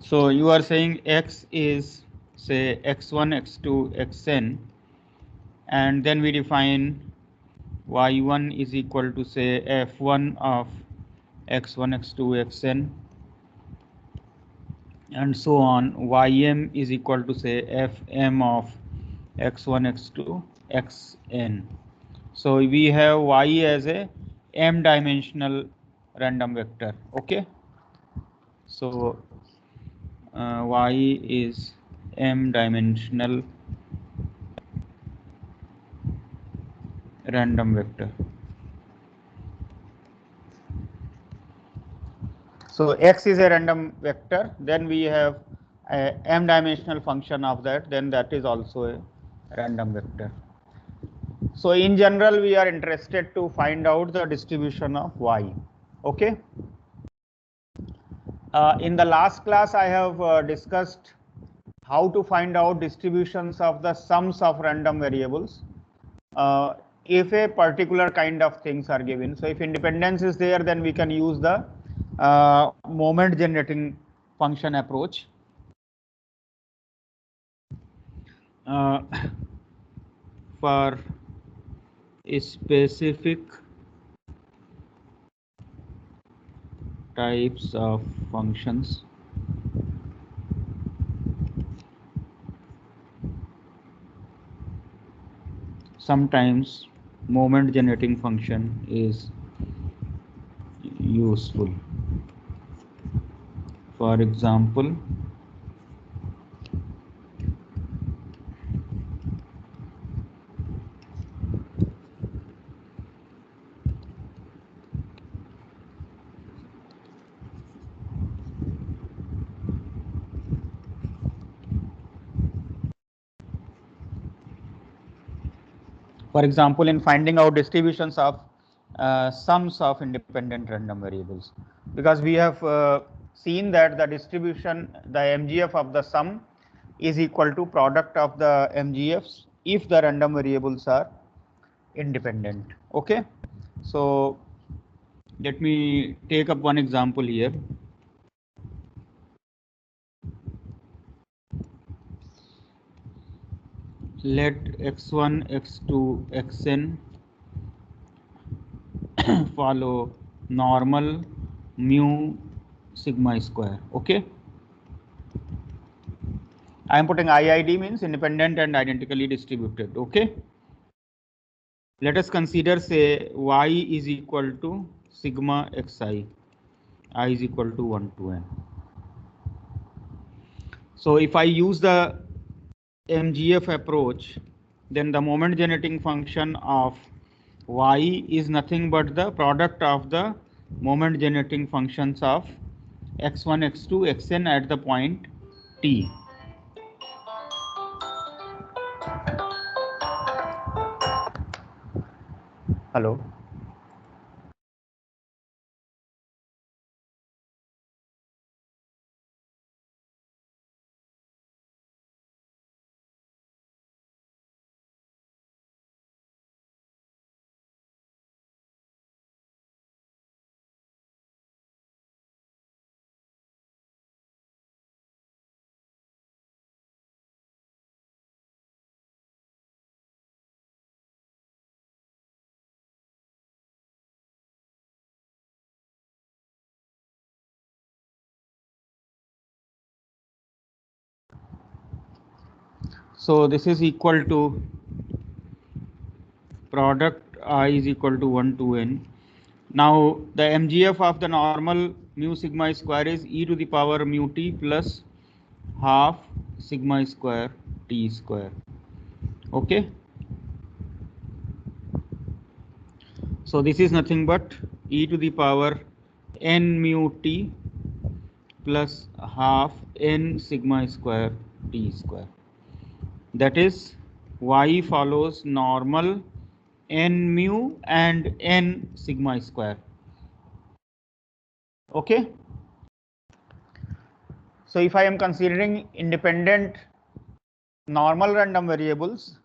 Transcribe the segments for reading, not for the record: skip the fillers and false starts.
So you are saying x is say x1, x2, xn, and then we define y1 is equal to say f1 of x1, x2, xn, and so on. Ym is equal to say fm of x1, x2, xn. So we have y as a m dimensional random vector. Okay, so y is m dimensional random vector. So x is a random vector, then we have a m dimensional function of that, then that is also a random vector. So in general, we are interested to find out the distribution of y. Okay. In the last class, I have discussed how to find out distributions of the sums of random variables if a particular kind of things are given. So if independence is there, then we can use the moment generating function approach. For specific types of functions, sometimes moment generating function is useful. For example, in finding out distributions of sums of independent random variables, because we have seen that the distribution, the MGF of the sum is equal to product of the MGFs if the random variables are independent. Okay, so let me take up one example here. Let x1, x2, xn follow normal mu sigma square. Okay, I am putting IID means independent and identically distributed. Okay, let us consider say y is equal to sigma xi, I is equal to 1 to n. So if I use the MGF approach, then the moment generating function of y is nothing but the product of the moment generating functions of x1, x2, xn at the point t. Hello. So this is equal to product I is equal to 1 to n. Now the MGF of the normal mu sigma square is e to the power mu t plus half sigma square t square. Okay. So this is nothing but e to the power n mu t plus half n sigma square t square. That is y follows normal n mu and n sigma square. Okay. So if I am considering independent normal random variables,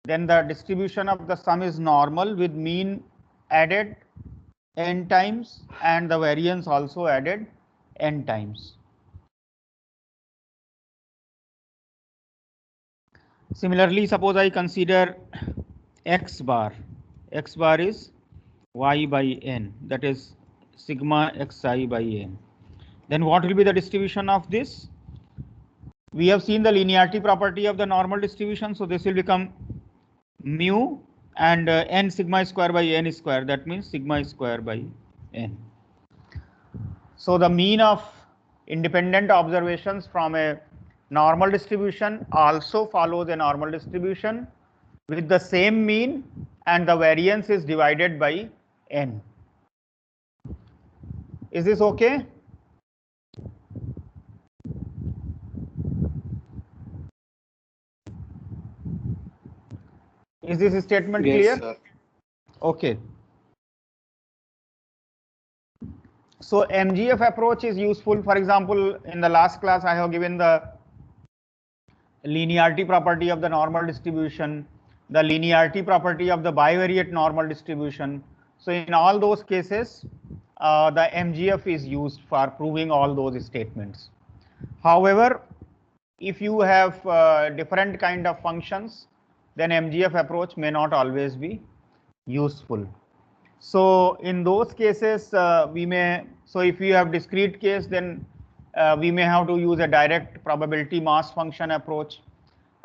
then the distribution of the sum is normal with mean added n times and the variance also added n times. Similarly, suppose I consider x bar. X bar is y by n, that is sigma xi by n. Then what will be the distribution of this? We have seen the linearity property of the normal distribution, so this will become mu and n sigma square by n square, that means sigma square by n. So the mean of independent observations from a normal distribution also follows a normal distribution with the same mean, and the variance is divided by n. Is this okay? Is this statement clear? Yes, sir. Okay. So MGF approach is useful. For example, in the last class, I have given the linearity property of the normal distribution, the linearity property of the bivariate normal distribution. So in all those cases, the MGF is used for proving all those statements. However, if you have different kind of functions, then MGF approach may not always be useful. So in those cases, so if you have discrete case, then we may have to use a direct probability mass function approach.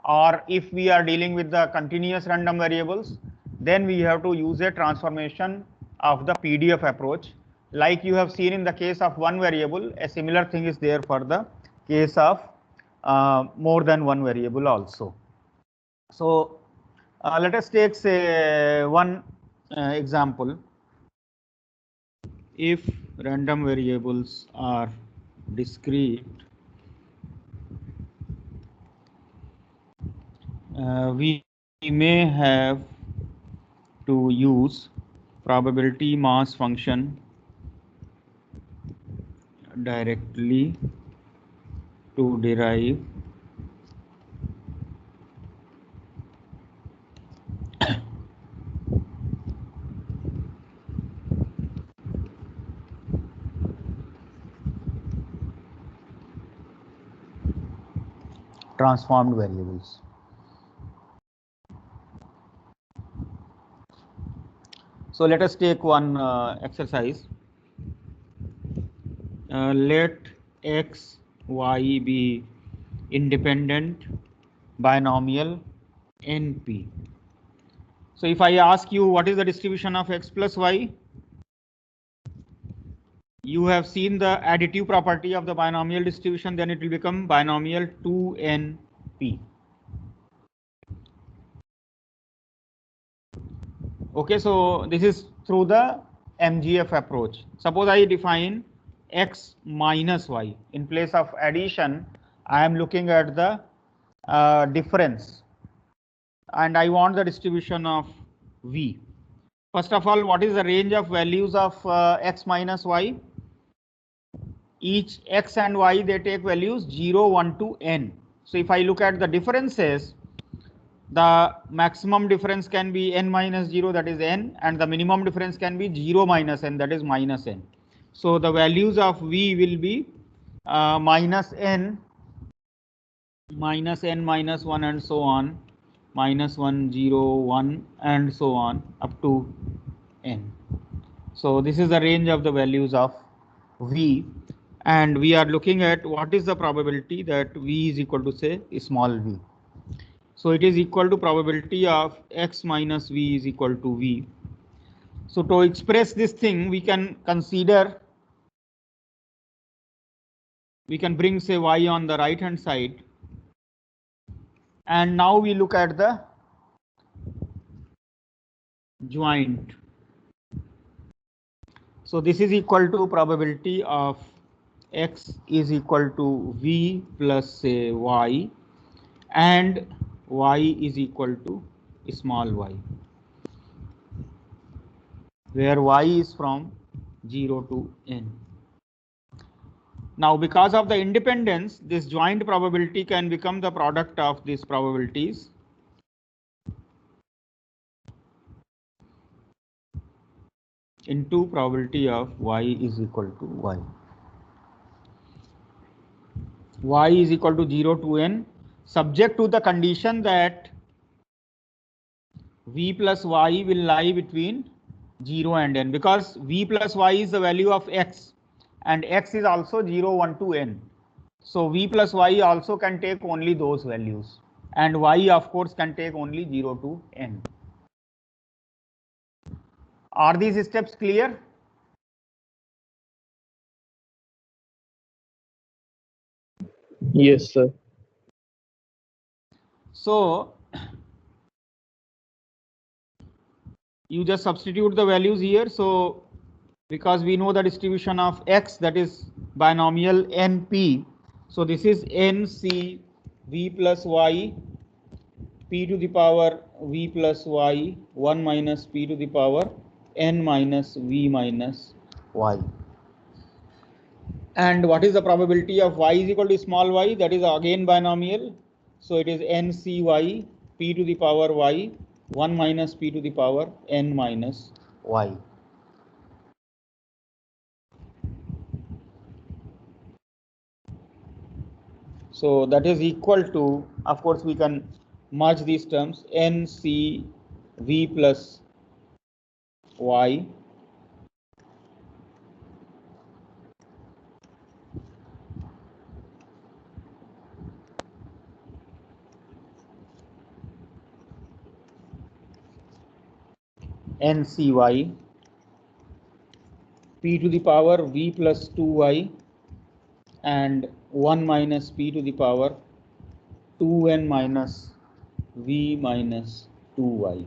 Or if we are dealing with the continuous random variables, then we have to use a transformation of the PDF approach. Like you have seen in the case of one variable, a similar thing is there for the case of more than one variable also. So let us take, say, one example. If random variables are discrete, we may have to use probability mass function directly to derive transformed variables. So let us take one exercise. Let x, y be independent binomial NP. So if I ask you what is the distribution of x plus y, you have seen the additive property of the binomial distribution, then it will become binomial 2NP. Okay, so this is through the MGF approach. Suppose I define x minus y. In place of addition, I am looking at the difference, and I want the distribution of v. First of all, what is the range of values of x minus y? Each x and y, they take values 0, 1 to n. So if I look at the differences, the maximum difference can be n minus 0, that is n, and the minimum difference can be 0 minus n, that is minus n. So the values of v will be minus n, minus n minus 1, and so on, minus 1, 0, 1, and so on up to n. So this is the range of the values of v, and we are looking at what is the probability that v is equal to, say, small v. So it is equal to probability of x minus v is equal to v. So to express this thing, we can consider, we can bring, say, y on the right hand side, and now we look at the joint. So this is equal to probability of x is equal to v plus, say, y, and y is equal to small y, where y is from 0 to n. Now, because of the independence, this joint probability can become the product of these probabilities. Into probability of y is equal to y. Y is equal to 0 to n. subject to the condition that v plus y will lie between 0 and n, because v plus y is the value of x and x is also 0, 1 to n. So v plus y also can take only those values, and y of course can take only 0 to n. Are these steps clear? Yes, sir. So you just substitute the values here. So because we know the distribution of x, that is binomial np, so this is nc v plus y p to the power v plus y 1 minus p to the power n minus v minus y. And what is the probability of y is equal to small y? That is again binomial. So it is ncy p to the power y 1 minus p to the power n minus y. So that is equal to, of course we can merge these terms, nc v plus y ncy p to the power v plus 2y and 1 minus p to the power 2n minus v minus 2y.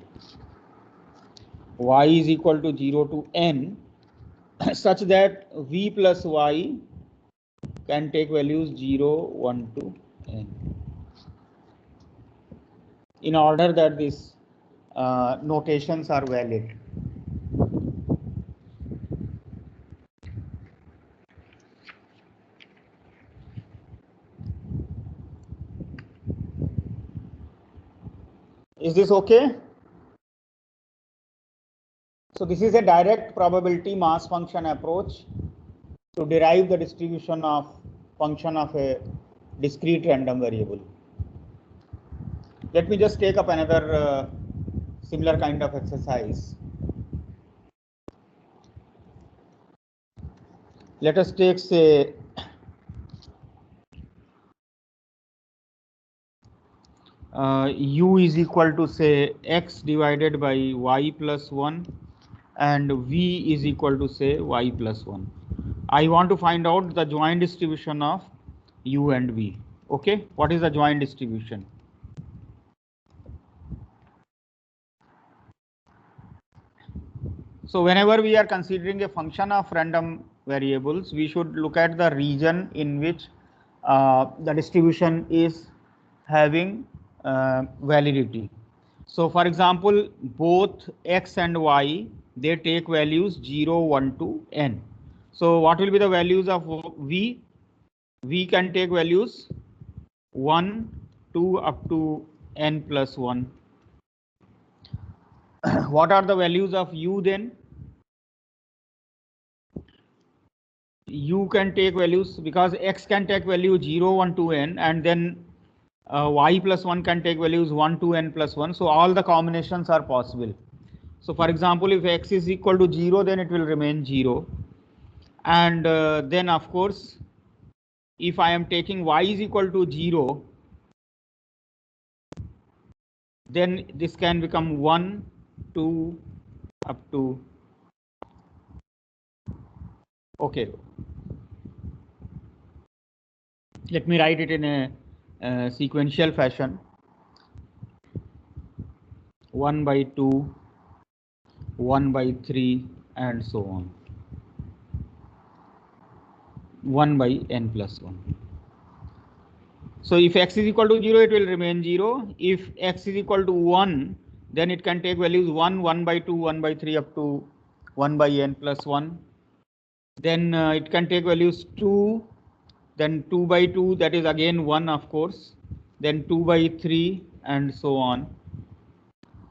Y is equal to 0 to n such that v plus y can take values 0, 1 to n, in order that these notations are valid. Is this okay? So this is a direct probability mass function approach to derive the distribution of function of a discrete random variable. Let me just take up another similar kind of exercise. Let us take, say, u is equal to, say, x divided by y plus 1 and v is equal to, say, y plus 1. I want to find out the joint distribution of u and v. Okay, what is the joint distribution? So whenever we are considering a function of random variables, we should look at the region in which the distribution is having validity. So for example, both x and y, they take values 0, 1 to n. So what will be the values of v? V can take values 1, 2 up to n plus 1. What are the values of u then? U can take values, because x can take value 0, 1 to n, and then y plus 1 can take values 1 to n plus 1. So all the combinations are possible. So for example, if x is equal to 0, then it will remain 0. And then of course, if I am taking y is equal to 0, then this can become 1, 2 up to, okay. Let me write it in a sequential fashion. 1 by 2, 1 by 3, and so on. 1 by n plus 1. So if x is equal to 0, it will remain 0. If x is equal to 1, then it can take values 1, 1 by 2, 1 by 3 up to 1 by n plus 1. Then it can take values 2, then 2 by 2, that is again 1 of course, then 2 by 3 and so on,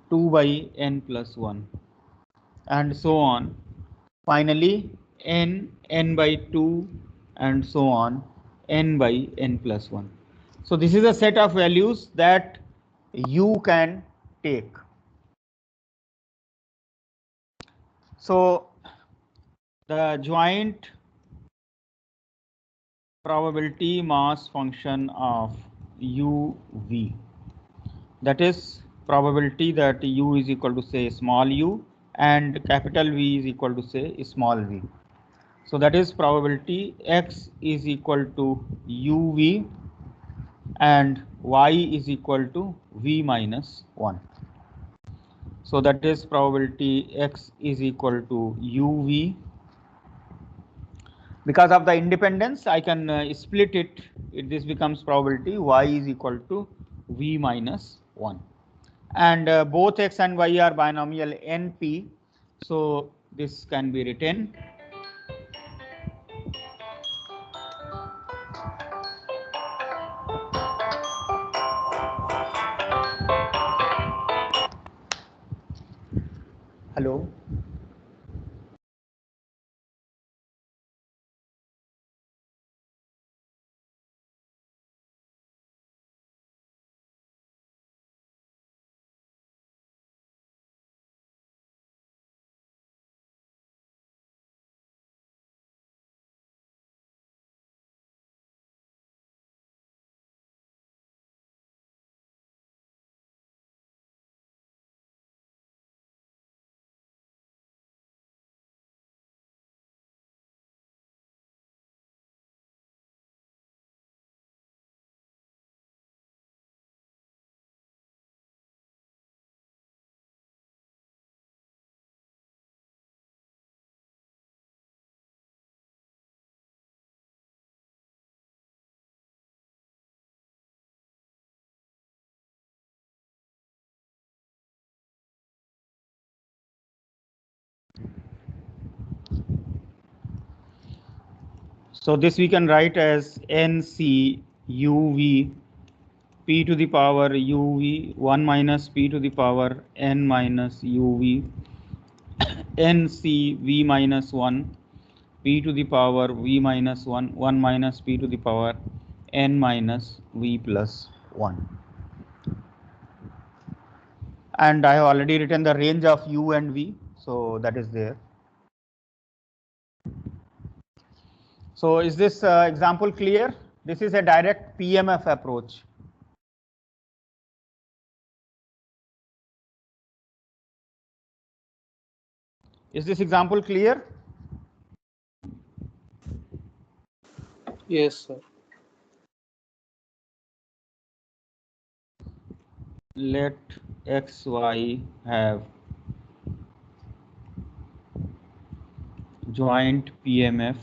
2 by n plus 1 and so on. Finally n by 2 and so on, n by n plus 1. So this is a set of values that you can take. So the joint probability mass function of uv, that is probability that u is equal to say small u and capital V is equal to say small v. So that is probability x is equal to uv and y is equal to v minus 1. So that is probability x is equal to uv. Because of the independence, I can split it. This becomes probability y is equal to v minus 1. And both x and y are binomial NP. So this can be written hello. So this we can write as NC uv p to the power uv 1 minus p to the power n minus uv NC v minus 1 p to the power v minus 1 1 minus p to the power n minus v plus 1. And I have already written the range of u and v, so that is there. So is this example clear? This is a direct PMF approach. Is this example clear? Yes, sir. Let x, y have joint PMF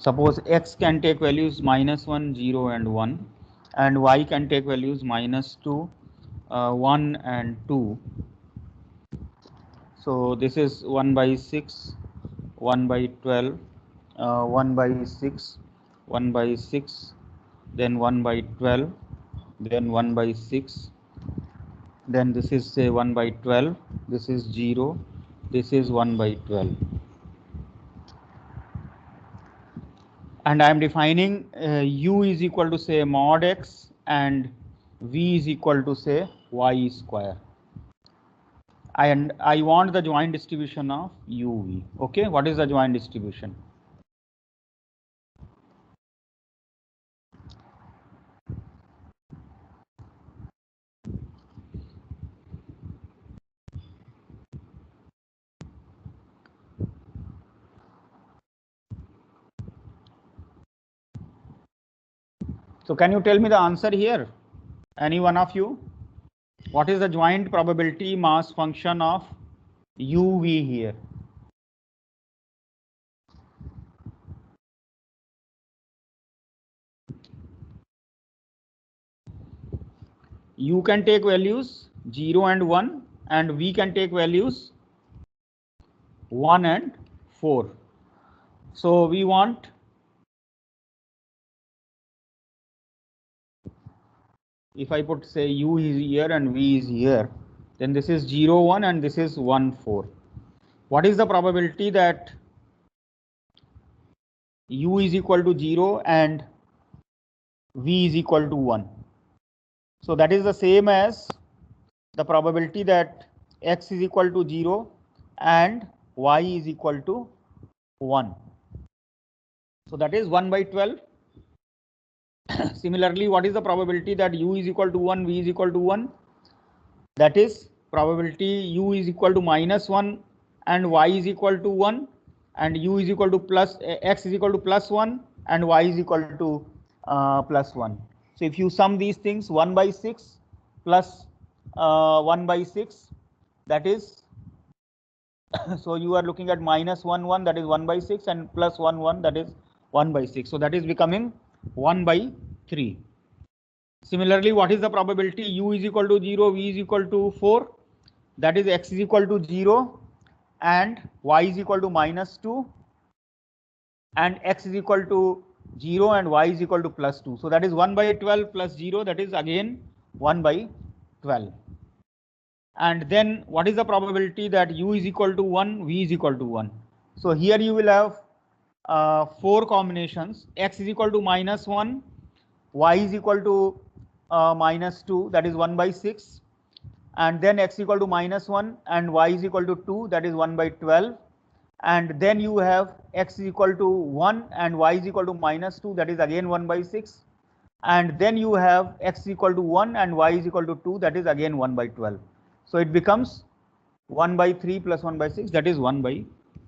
suppose x can take values -1, 0 and 1 and y can take values -2, 1 and 2. So this is 1 by 6, 1 by 12, 1 by 6, 1 by 6, then 1 by 12, then 1 by 6, then this is say 1 by 12, this is 0, this is 1 by 12. And I am defining u is equal to say mod x and v is equal to say y square. And I want the joint distribution of uv. Okay, what is the joint distribution? So can you tell me the answer here? Any one of you? What is the joint probability mass function of uv here? U can take values 0 and 1 and V can take values 1 and 4. So we want if I put say U is here and V is here, then this is 0 1 and this is 1 4. What is the probability that u is equal to 0 and v is equal to 1. So that is the same as the probability that x is equal to 0 and y is equal to 1. So that is 1 by 12. Similarly, what is the probability that u is equal to 1, v is equal to 1? That is probability u is equal to -1 and y is equal to 1, and u is equal to x is equal to +1 and y is equal to +1. So if you sum these things, 1 by 6 plus 1 by 6, that is so you are looking at -1 1, that is 1 by 6, and +1 1, that is 1 by 6. So that is becoming 1 by 3. Similarly, what is the probability u is equal to 0, v is equal to 4? That is x is equal to 0 and y is equal to -2, and x is equal to 0 and y is equal to +2. So that is 1 by 12 plus 0, that is again 1 by 12. And then what is the probability that u is equal to 1, v is equal to 1? So here you will have 4 combinations. X is equal to -1, y is equal to -2, that is 1 by 6, and then x equal to -1 and y is equal to 2, that is 1 by 12, and then you have x is equal to 1 and y is equal to -2, that is again 1 by 6, and then you have x equal to 1 and y is equal to 2, that is again 1 by 12. So it becomes 1 by 3 plus 1 by 6, that is 1 by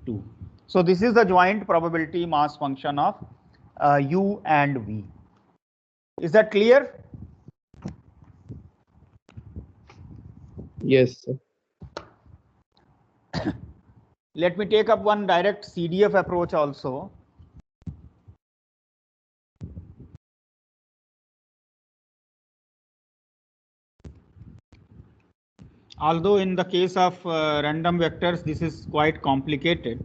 2. So this is the joint probability mass function of u and v. Is that clear? Yes, sir. Let me take up one direct CDF approach also. Although in the case of random vectors, this is quite complicated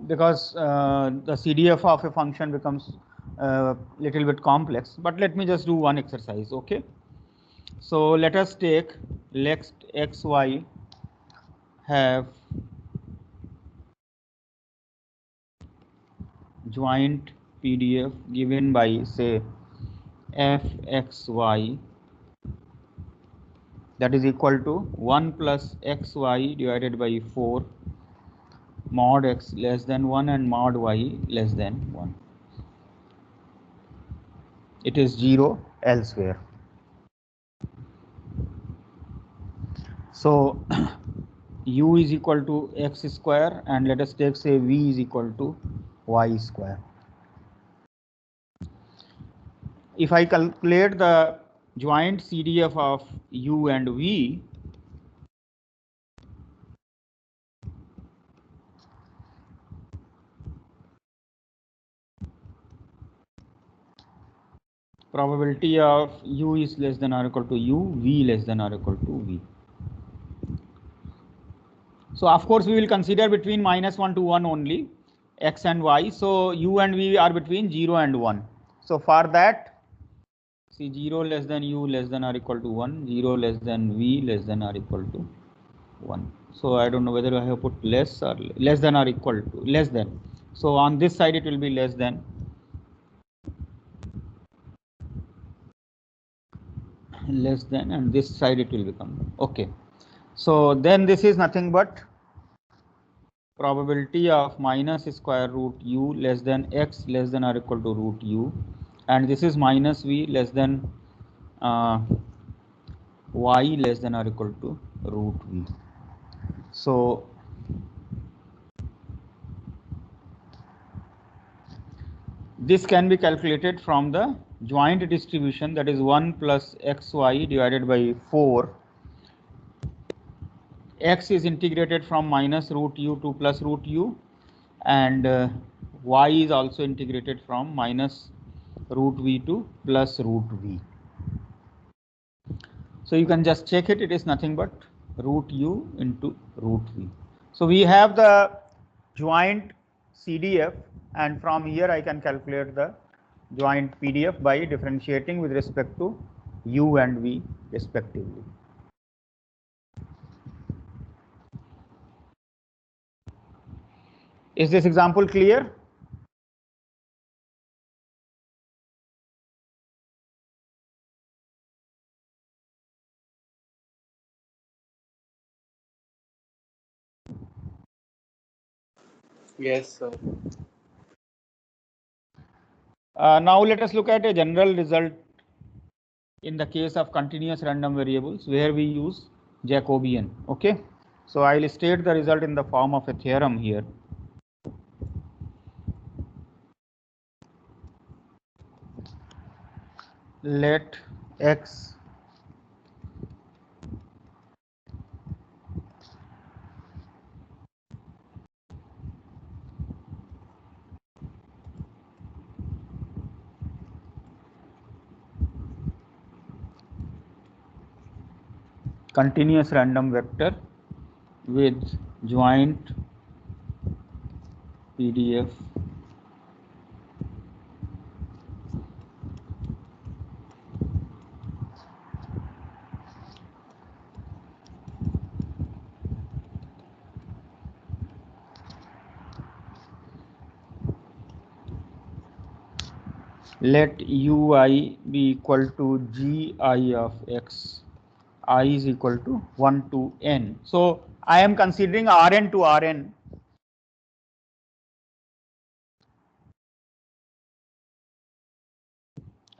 because the CDF of a function becomes little bit complex. But let me just do one exercise, okay? So let us take let x, y have joint PDF given by say fxy, that is equal to 1 plus xy divided by 4 mod x less than 1 and mod y less than 1. It is 0 elsewhere. So u is equal to x square, and let us take say v is equal to y square. If I calculate the joint CDF of u and v, probability of u is less than or equal to u, v less than or equal to v. So of course we will consider between -1 to 1 only, x and y. So u and v are between 0 and 1. So for that, see 0 less than u less than or equal to 1, 0 less than v less than or equal to 1. So I don't know whether I have put less or less than or equal to less than. So on this side it will be less than, and this side it will become okay. So then this is nothing but probability of minus square root u less than x less than or equal to root u, and this is minus v less than y less than or equal to root v. So this can be calculated from the joint distribution, that is 1 plus xy divided by 4. X is integrated from minus root u to plus root u, and y is also integrated from minus root v to plus root v. So you can just check it, it is nothing but root u into root v. So we have the joint CDF, and from here I can calculate the joint PDF by differentiating with respect to u and v respectively. Is this example clear? Yes, sir. Now let us look at a general result in the case of continuous random variables where we use Jacobian. Okay, so I'll state the result in the form of a theorem here. Let x continuous random vector with joint PDF let ui be equal to gi of x, I is equal to 1 to n. So I am considering Rn to Rn.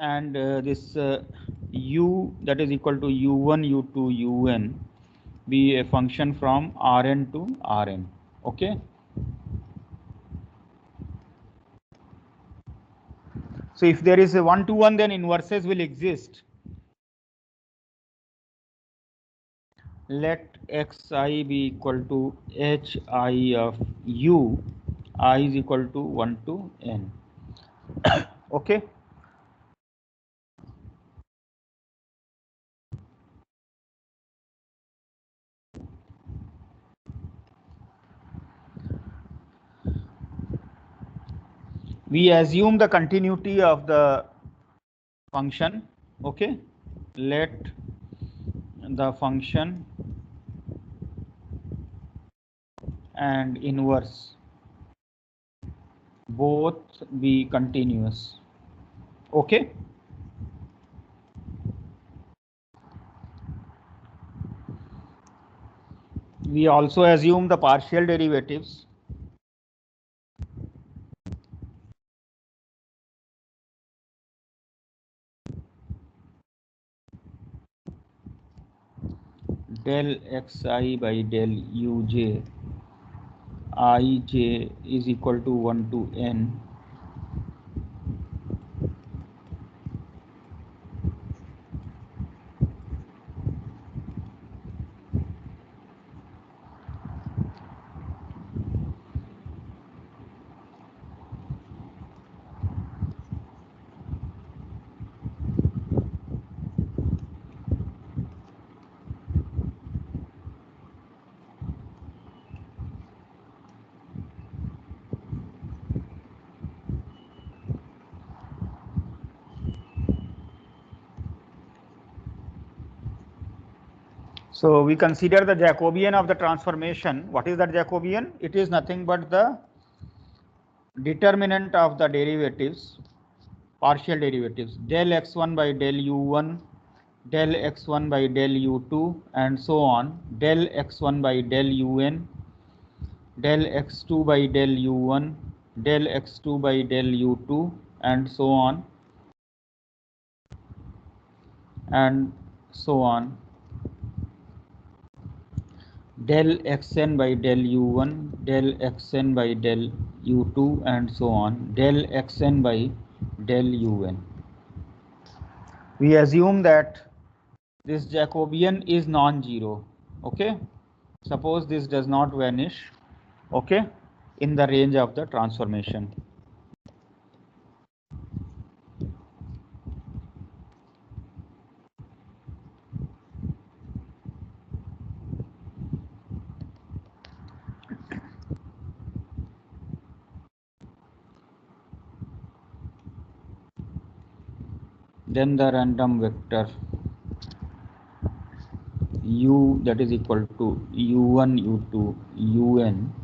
And this u that is equal to u1, u2, un be a function from Rn to Rn. Okay. So if there is a 1 to 1, then inverses will exist. Let xi be equal to hi of u, I is equal to 1 to n. Okay. We assume the continuity of the function. Okay, let the function and inverse both be continuous. Okay, we also assume the partial derivatives. Del xi by del uj, ij is equal to 1 to n. So we consider the Jacobian of the transformation. What is that Jacobian? It is nothing but the determinant of the derivatives, partial derivatives, del x1 by del u1, del x1 by del u2, and so on, del x1 by del un, del x2 by del u1, del x2 by del u2, and so on, and so on, del xn by del u1, del xn by del u2, and so on, del xn by del un. We assume that this Jacobian is non-zero. Okay, suppose this does not vanish. Okay, in the range of the transformation. Then the random vector u that is equal to u1, u2, un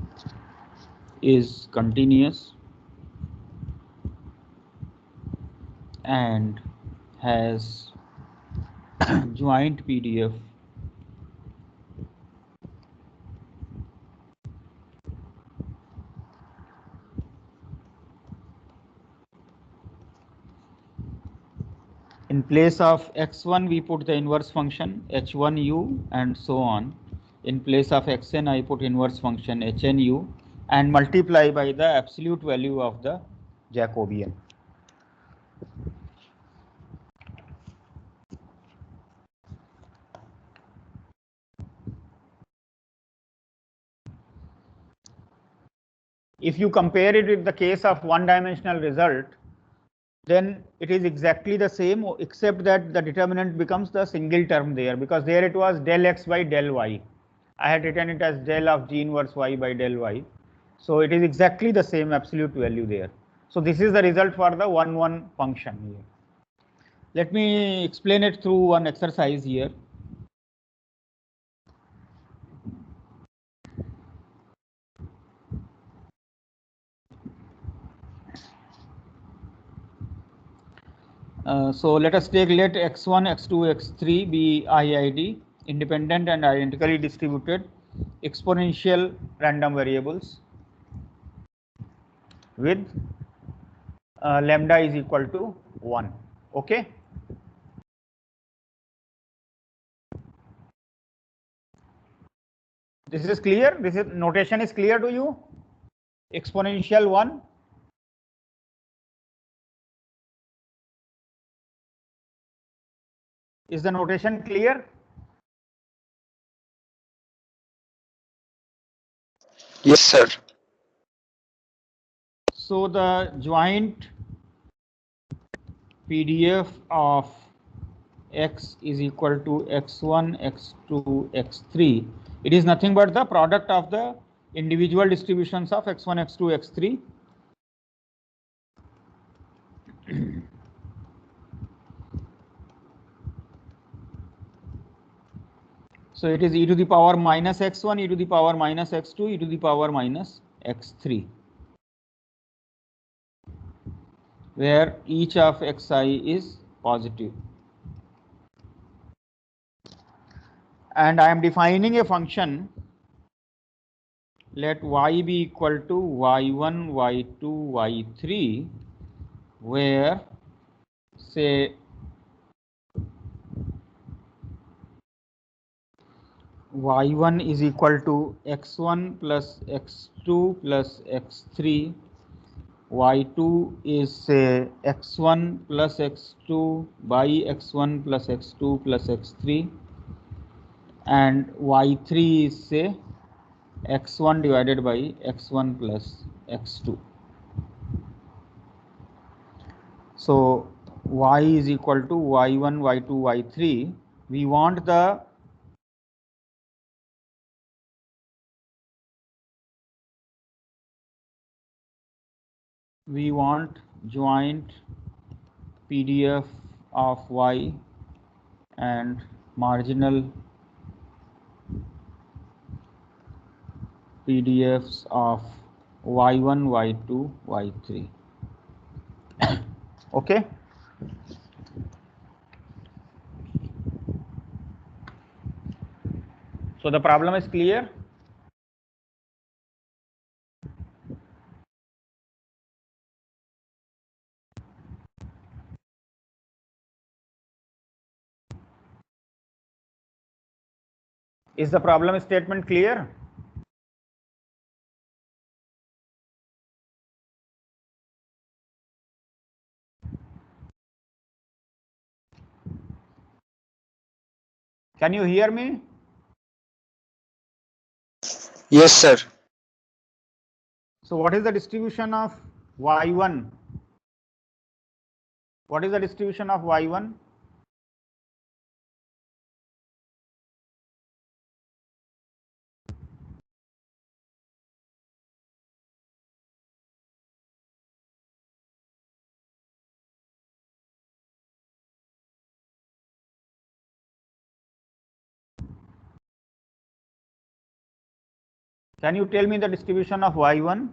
is continuous and has joint PDF In place of x1, we put the inverse function h1u and so on. In place of xn, I put inverse function hnu and multiply by the absolute value of the Jacobian. If you compare it with the case of one-dimensional result, then it is exactly the same, except that the determinant becomes the single term there, because there it was del x by del y. I had written it as del of g inverse y by del y. So it is exactly the same absolute value there. So this is the result for the 1-1 function here. Let me explain it through one exercise here. So let us take, let x1, x2, x3 be IID, independent and identically distributed exponential random variables with lambda is equal to 1. Okay. This is clear? This is notation is clear to you? Exponential 1. Is the notation clear? Yes, sir. So the joint PDF of x is equal to x1, x2, x3. It is nothing but the product of the individual distributions of x1, x2, x3. So it is e to the power minus x1, e to the power minus x2, e to the power minus x3, where each of xi is positive. And I am defining a function, let y be equal to y1, y2, y3, where say y1 is equal to x1 plus x2 plus x3, y2 is say x1 plus x2 by x1 plus x2 plus x3, and y3 is say x1 divided by x1 plus x2. So y is equal to y1, y2, y3. We want the joint PDF of y and marginal PDFs of y1, y2, y3. Okay. So the problem is clear. Is the problem statement clear? Can you hear me? Yes, sir. So what is the distribution of y1? What is the distribution of y1? Can you tell me the distribution of y1?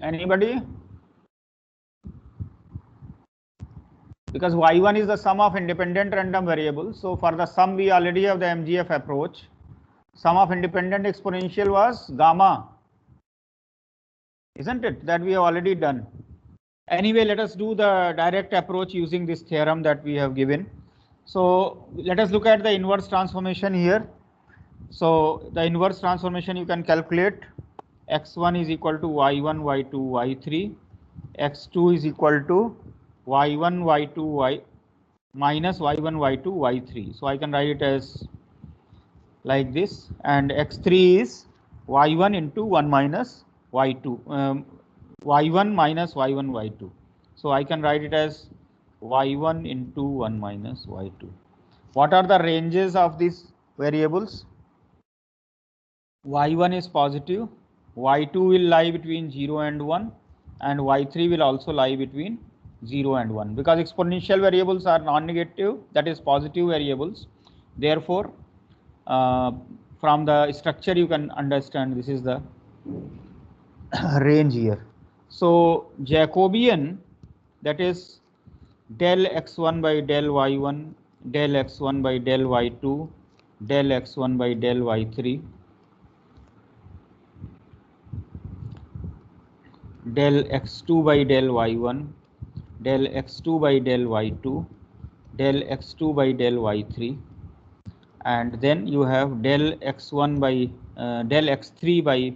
Anybody? because y1 is the sum of independent random variables. So for the sum we already have the MGF approach. Sum of independent exponential was gamma, isn't it? That we have already done. Anyway, let us do the direct approach using this theorem that we have given. So let us look at the inverse transformation here. So the inverse transformation you can calculate. X1 is equal to y1, y2, y3. X2 is equal to y1, y2, y minus y1, y2, y3. So I can write it as like this, and x3 is y1 into 1 minus y2, y1 minus y1, y2. So I can write it as y1 into 1 minus y2. What are the ranges of these variables? y1 is positive, y2 will lie between 0 and 1, and y3 will also lie between 0 and 1, because exponential variables are non-negative, that is positive variables. Therefore, from the structure you can understand this is the range here. So Jacobian, that is del x1 by del y1, del x1 by del y2, del x1 by del y3, del x2 by del y1, del x2 by del y2, del x2 by del y3, and then you have del x1 by del x3 by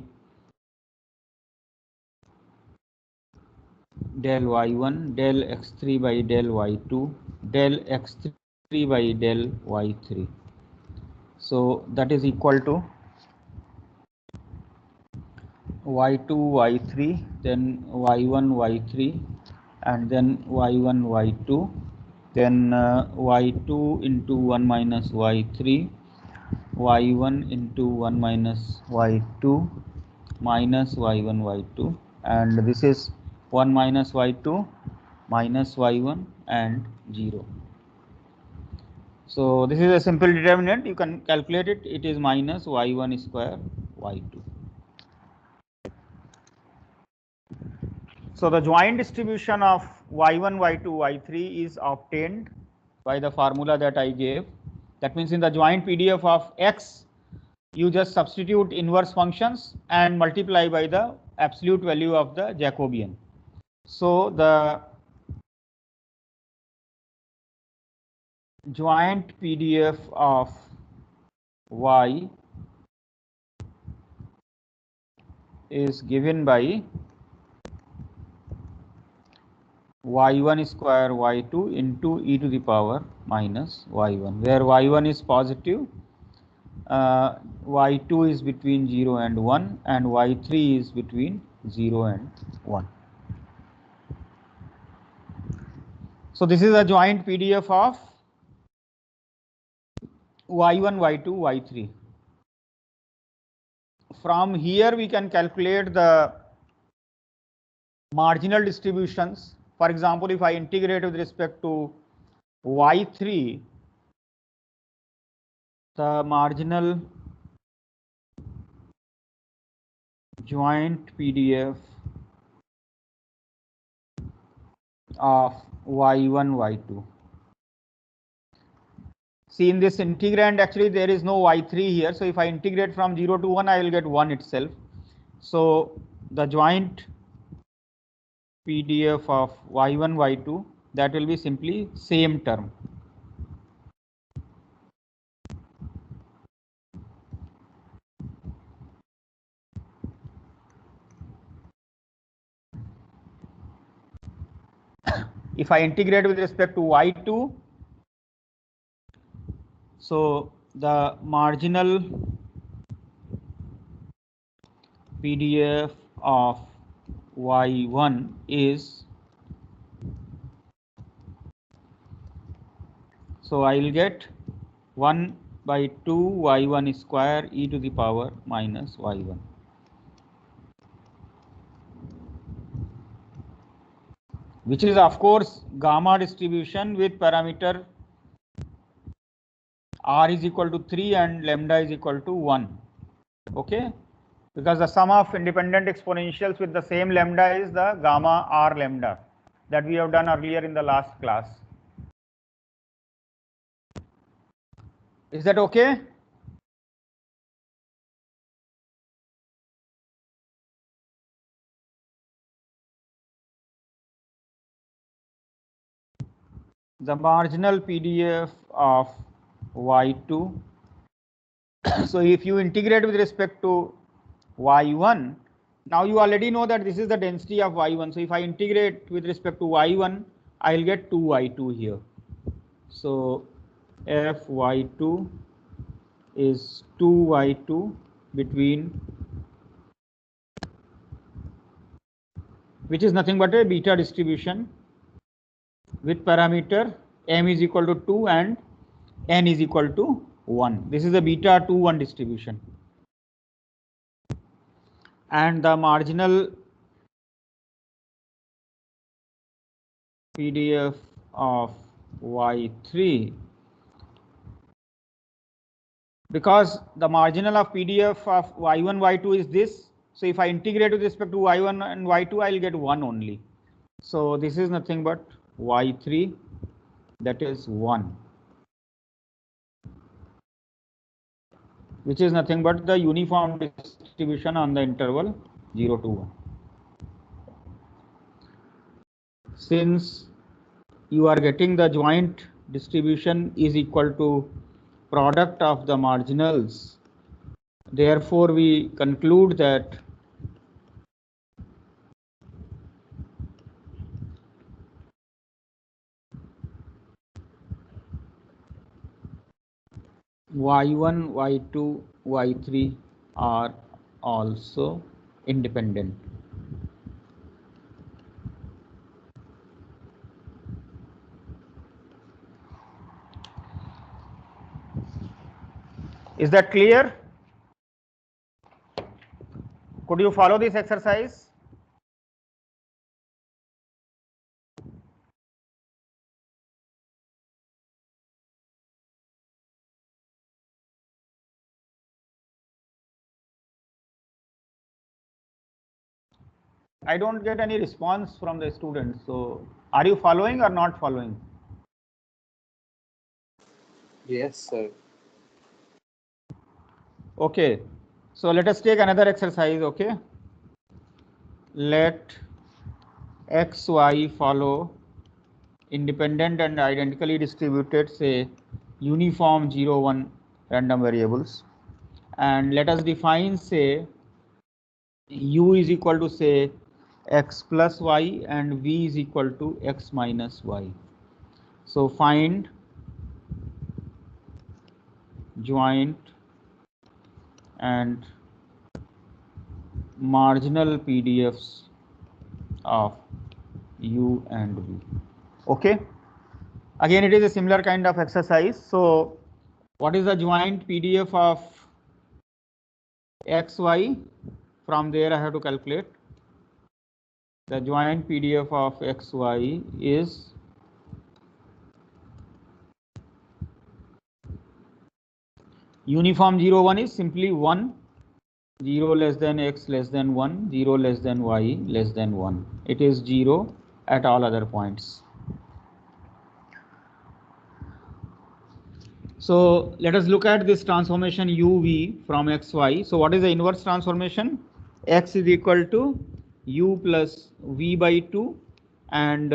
del y1, del x3 by del y2, del x3 by del y3. So that is equal to y2, y3, then y1, y3, and then y1, y2, then y2 into 1 minus y3, y1 into 1 minus y2, minus y1, y2, and this is 1 minus y2, minus y1, and 0. So this is a simple determinant, you can calculate it, it is minus y1 square y2. So the joint distribution of y1, y2, y3 is obtained by the formula that I gave. That means in the joint PDF of x, you just substitute inverse functions and multiply by the absolute value of the Jacobian. So the joint PDF of y is given by y1 square y2 into e to the power minus y1, where y1 is positive, y2 is between 0 and 1, and y3 is between 0 and 1. So this is a joint PDF of y1, y2, y3. From here we can calculate the marginal distributions. For example, if I integrate with respect to y3, the marginal joint PDF of y1, y2. See, in this integrand actually there is no y3 here, so if I integrate from 0 to 1 I will get 1 itself. So the joint PDF of y1, y2, that will be simply same term. If I integrate with respect to y2, so the marginal PDF of y1 is, so I will get 1 by 2 y1 square e to the power minus y1. Which is of course gamma distribution with parameter r is equal to 3 and lambda is equal to 1. Okay, because the sum of independent exponentials with the same lambda is the gamma r lambda that we have done earlier in the last class. Is that okay? The marginal PDF of y2. So if you integrate with respect to y1, now you already know that this is the density of y1. So if I integrate with respect to y1, I'll get 2y2 here. So Fy2 is 2y2 between, which is nothing but a beta distribution with parameter m is equal to 2 and n is equal to 1. This is a beta 2 1 distribution. And the marginal PDF of y3, because the marginal of PDF of y1 y2 is this, so if I integrate with respect to y1 and y2, I'll get 1 only. So this is nothing but y3, that is 1, which is nothing but the uniform distribution on the interval 0 to 1. Since you are getting the joint distribution is equal to product of the marginals, therefore we conclude that y1, y2, y3 are also independent. Is that clear? Could you follow this exercise? I don't get any response from the students. So are you following or not following? Yes, sir. Okay. So let us take another exercise. Okay. Let x, y follow independent and identically distributed, say, uniform 0, 1 random variables. And let us define, say, u is equal to, say, x plus y and v is equal to x minus y. So find joint and marginal PDFs of u and v. Okay. Again, it is a similar kind of exercise. So what is the joint PDF of x, y? From there I have to calculate. The joint PDF of x, y is uniform 0, 1 is simply 1, 0 less than x less than 1, 0 less than y less than 1. It is 0 at all other points. So let us look at this transformation uv from xy. So what is the inverse transformation? X is equal to u plus v by 2 and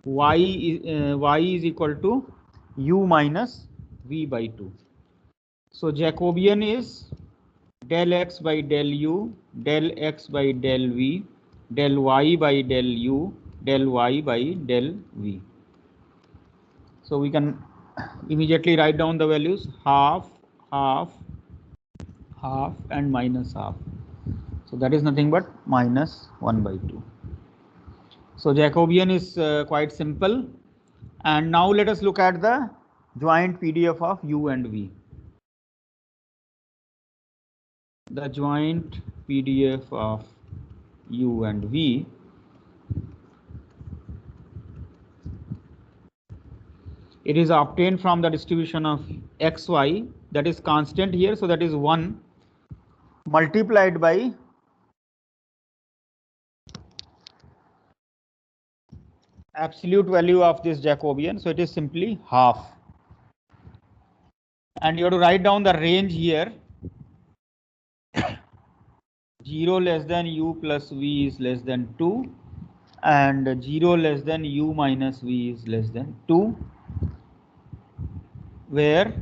y is equal to u minus v by 2. So Jacobian is del x by del u, del x by del v, del y by del u, del y by del v. So we can immediately write down the values: half, half, half and minus half. So that is nothing but minus 1 by 2. So Jacobian is quite simple. And now let us look at the joint PDF of u and v. The joint PDF of u and v it is obtained from the distribution of xy, that is constant here, so that is 1 multiplied by absolute value of this Jacobian, so it is simply half, and you have to write down the range here. 0 less than u plus v is less than 2, and 0 less than u minus v is less than 2, where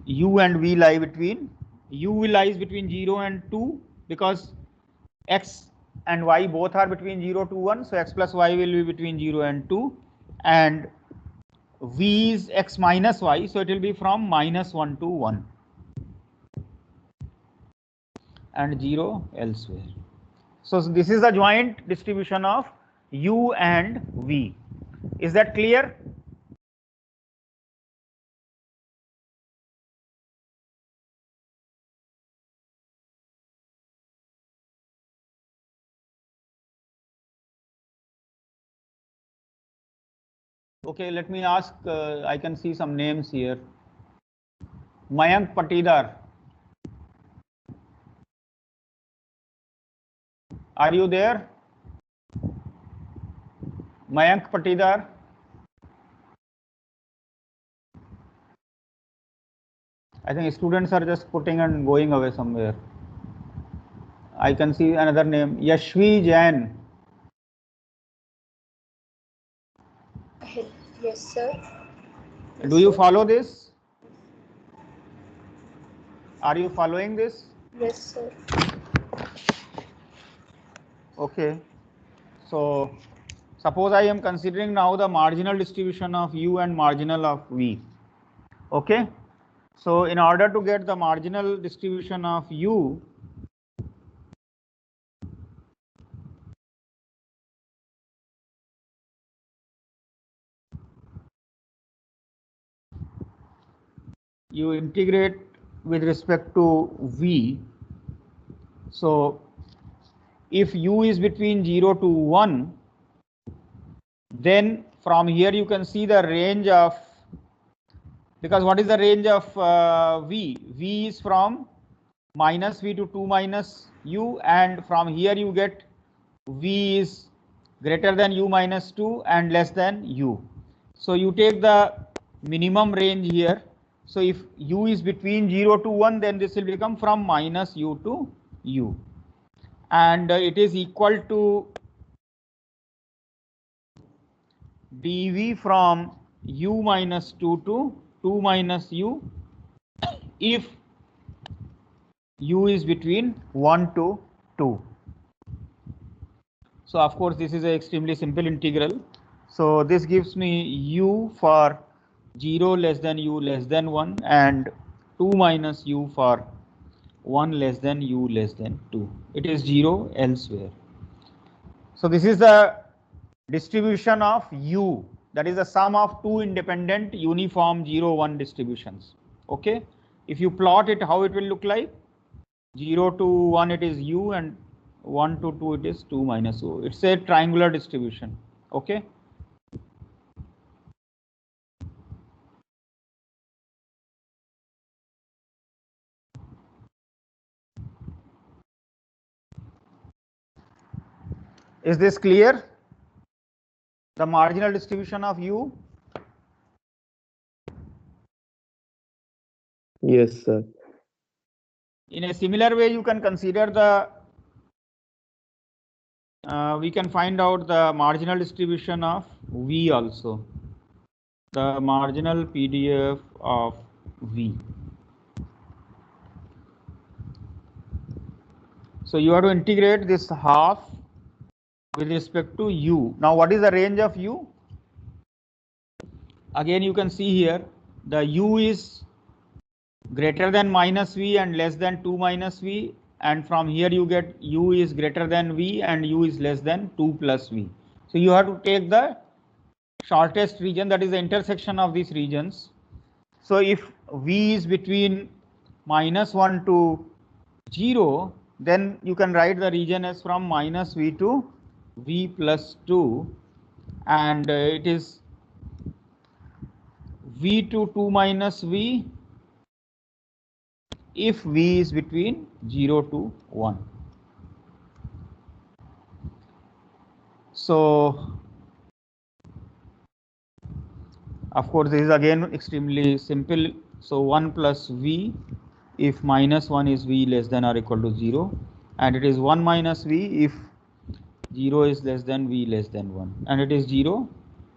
u and v lie between, u lies between 0 and 2 because x and y both are between 0 to 1, so x plus y will be between 0 and 2, and v is x minus y, so it will be from -1 to 1 and 0 elsewhere. So this is the joint distribution of u and v. Is that clear? Okay, let me ask, I can see some names here. Mayank Patidar. Are you there? Mayank Patidar. I think students are just putting and going away somewhere. I can see another name, Yashvi Jain. Yes, sir. Do you follow this? Are you following this? Yes, sir. Okay. So suppose I am considering now the marginal distribution of u and marginal of v. Okay. So in order to get the marginal distribution of u, you integrate with respect to v. So if u is between 0 to 1, then from here you can see the range of, because what is the range of v? V is from minus v to 2 minus u, and from here you get v is greater than u minus 2 and less than u. So you take the minimum range here. So if u is between 0 to 1, then this will become from minus u to u, and it is equal to dv from u minus 2 to 2 minus u if u is between 1 to 2. So of course this is an extremely simple integral. So this gives me u for 0 less than u less than 1 and 2 minus u for 1 less than u less than 2. It is 0 elsewhere. So this is the distribution of u, that is the sum of two independent uniform 0 1 distributions. Okay, if you plot it, how it will look like? 0 to 1 it is u, and 1 to 2 it is 2 minus u. It's a triangular distribution. Okay. Is this clear? The marginal distribution of u? Yes, sir. In a similar way, you can consider the, we can find out the marginal distribution of v also. The marginal PDF of v. So you have to integrate this half with respect to u. Now what is the range of u? Again you can see here the u is greater than minus v and less than 2 minus v, and from here you get u is greater than v and u is less than 2 plus v. So you have to take the shortest region, that is the intersection of these regions. So if v is between -1 to 0, then you can write the region as from minus v to v plus 2, and it is v to 2 minus v if v is between 0 to 1. So of course this is again extremely simple So 1 plus v if minus 1 is v less than or equal to 0, and it is 1 minus v if 0 is less than v less than 1, and it is 0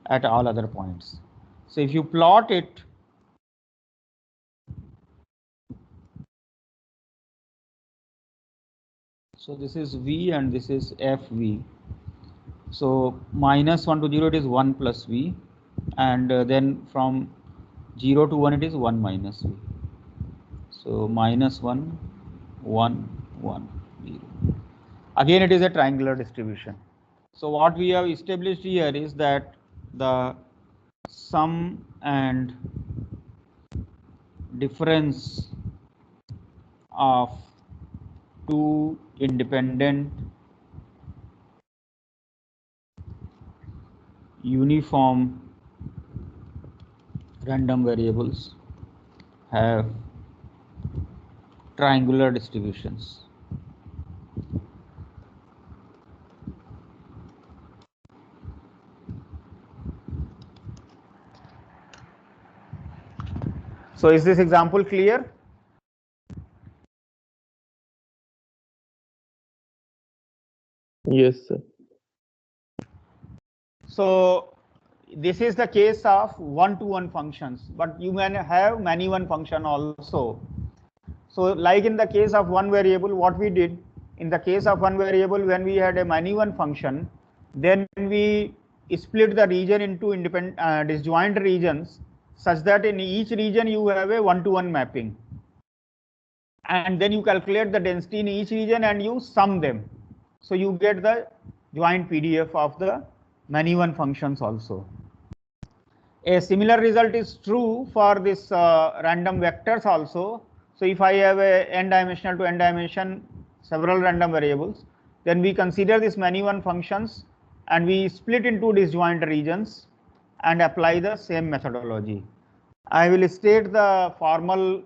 at all other points. So if you plot it, so this is v and this is fv. So minus 1 to 0 it is 1 plus v, and then from 0 to 1 it is 1 minus v. So minus 1, 1, 1, 0. Again it is a triangular distribution. So what we have established here is that the sum and difference of two independent uniform random variables have triangular distributions. So is this example clear? Yes, sir. So this is the case of one-to-one functions, but you may have many-one function also. So like in the case of one variable, what we did in the case of one variable, when we had a many-one function, then we split the region into independent disjoint regions, such that in each region you have a one-to-one mapping, and then you calculate the density in each region and you sum them. So you get the joint PDF of the many-one functions also. A similar result is true for this random vectors also. So if I have a n-dimensional to n-dimension several random variables, then we consider this many-one functions and we split into disjoint regions and apply the same methodology. I will state the formal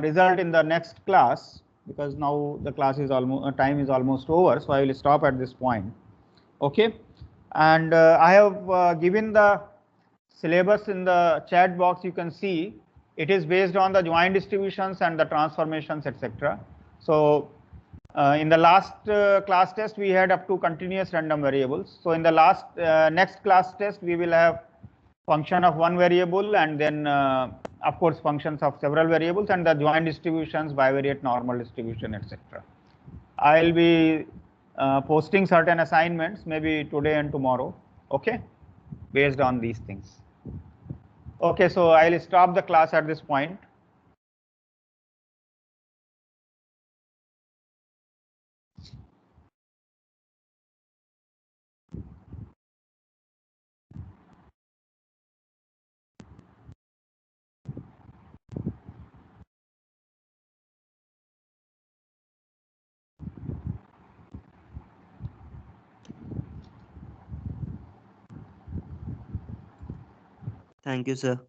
result in the next class, because now the class is almost time is almost over, so I will stop at this point. Okay, and I have given the syllabus in the chat box. You can see it is based on the joint distributions and the transformations, etc. So in the last class test we had up to continuous random variables. So in the last next class test we will have function of one variable, and then of course functions of several variables, and the joint distributions, bivariate, normal distribution, etc. I'll be posting certain assignments maybe today and tomorrow, okay, based on these things. Okay, so I'll stop the class at this point. Thank you, sir.